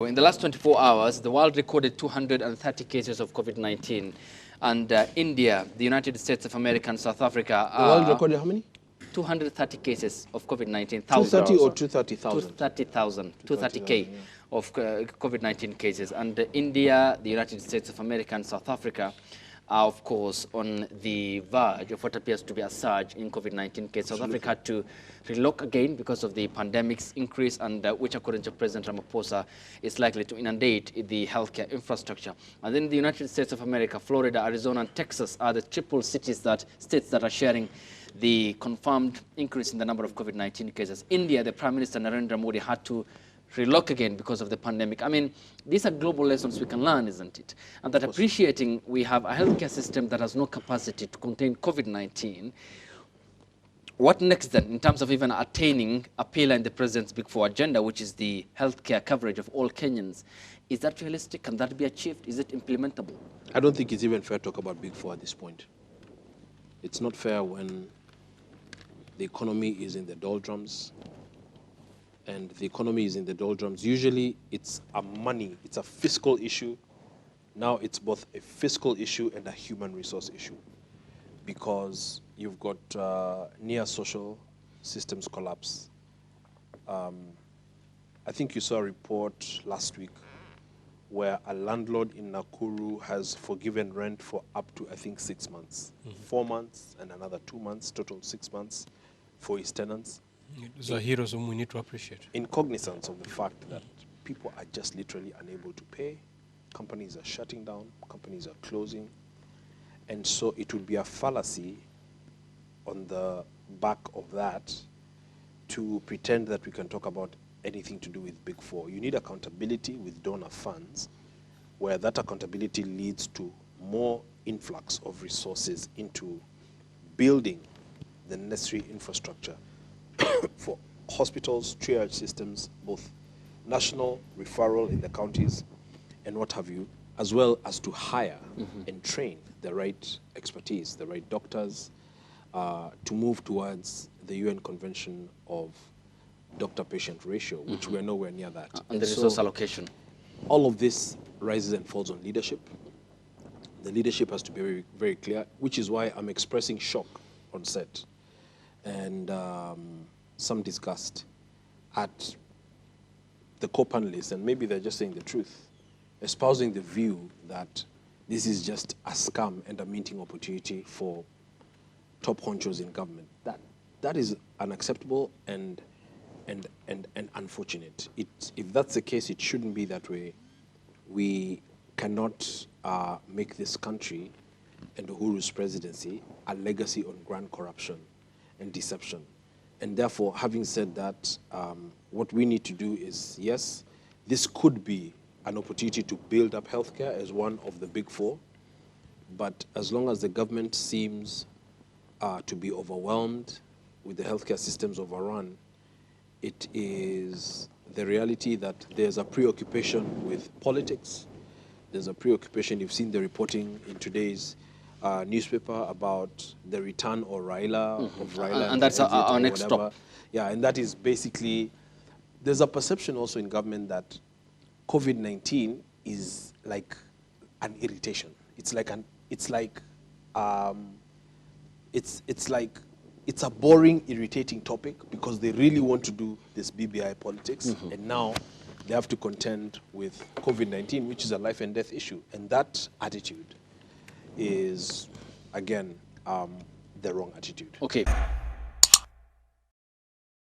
In the last 24 hours, the world recorded 230 cases of COVID-19. And India, the United States of America, and South Africa The world recorded how many? 230 cases of COVID-19. 230 or 230,000? 230,000. 230K of COVID-19 cases. And India, the United States of America, and South Africa are, of course, on the verge of what appears to be a surge in COVID-19 cases. South Africa had to relock again because of the pandemic's increase, and which, according to President Ramaphosa, is likely to inundate the healthcare infrastructure. And then the United States of America, Florida, Arizona, and Texas are the triple states that are sharing the confirmed increase in the number of COVID-19 cases. India, the Prime Minister Narendra Modi had to relock again because of the pandemic. I mean, these are global lessons we can learn, isn't it? And that appreciating we have a healthcare system that has no capacity to contain COVID-19. What next then, in terms of even attaining a pillar in the President's Big Four agenda, which is the healthcare coverage of all Kenyans? Is that realistic? Can that be achieved? Is it implementable? I don't think it's even fair to talk about Big Four at this point. It's not fair when the economy is in the doldrums, and the economy is in the doldrums. Usually it's a fiscal issue. Now it's both a fiscal issue and a human resource issue, because you've got near social systems collapse. I think you saw a report last week where a landlord in Nakuru has forgiven rent for up to, I think, 6 months. 4 months and another 2 months, total 6 months for his tenants. Those are heroes whom we need to appreciate. In cognizance of the fact that people are just literally unable to pay, companies are shutting down, companies are closing, and so it would be a fallacy on the back of that to pretend that we can talk about anything to do with Big Four. You need accountability with donor funds, where that accountability leads to more influx of resources into building the necessary infrastructure for hospitals, triage systems, both national, referral in the counties, and what have you, as well as to hire and train the right expertise, the right doctors, to move towards the UN Convention of doctor-patient ratio, which we're nowhere near that. And the resource allocation. All of this rises and falls on leadership. The leadership has to be very, very clear, which is why I'm expressing shock on set and some disgust at the co-panelists, and maybe they're just saying the truth, espousing the view that this is just a scam and a minting opportunity for top honchos in government. That is unacceptable and unfortunate. If that's the case, it shouldn't be that way. We cannot make this country and Uhuru's presidency a legacy on grand corruption and deception. And therefore, having said that, what we need to do is, yes, this could be an opportunity to build up healthcare as one of the Big Four, but as long as the government seems to be overwhelmed with the healthcare systems overrun, it is the reality that there's a preoccupation with politics. There's a preoccupation. You've seen the reporting in today's newspaper about the return of Raila. And that's our next stop. Yeah, and that is basically, there's a perception also in government that COVID-19 is like an irritation. It's a boring, irritating topic because they really want to do this BBI politics, and now they have to contend with COVID-19, which is a life and death issue. And that attitude is, again, the wrong attitude. Okay.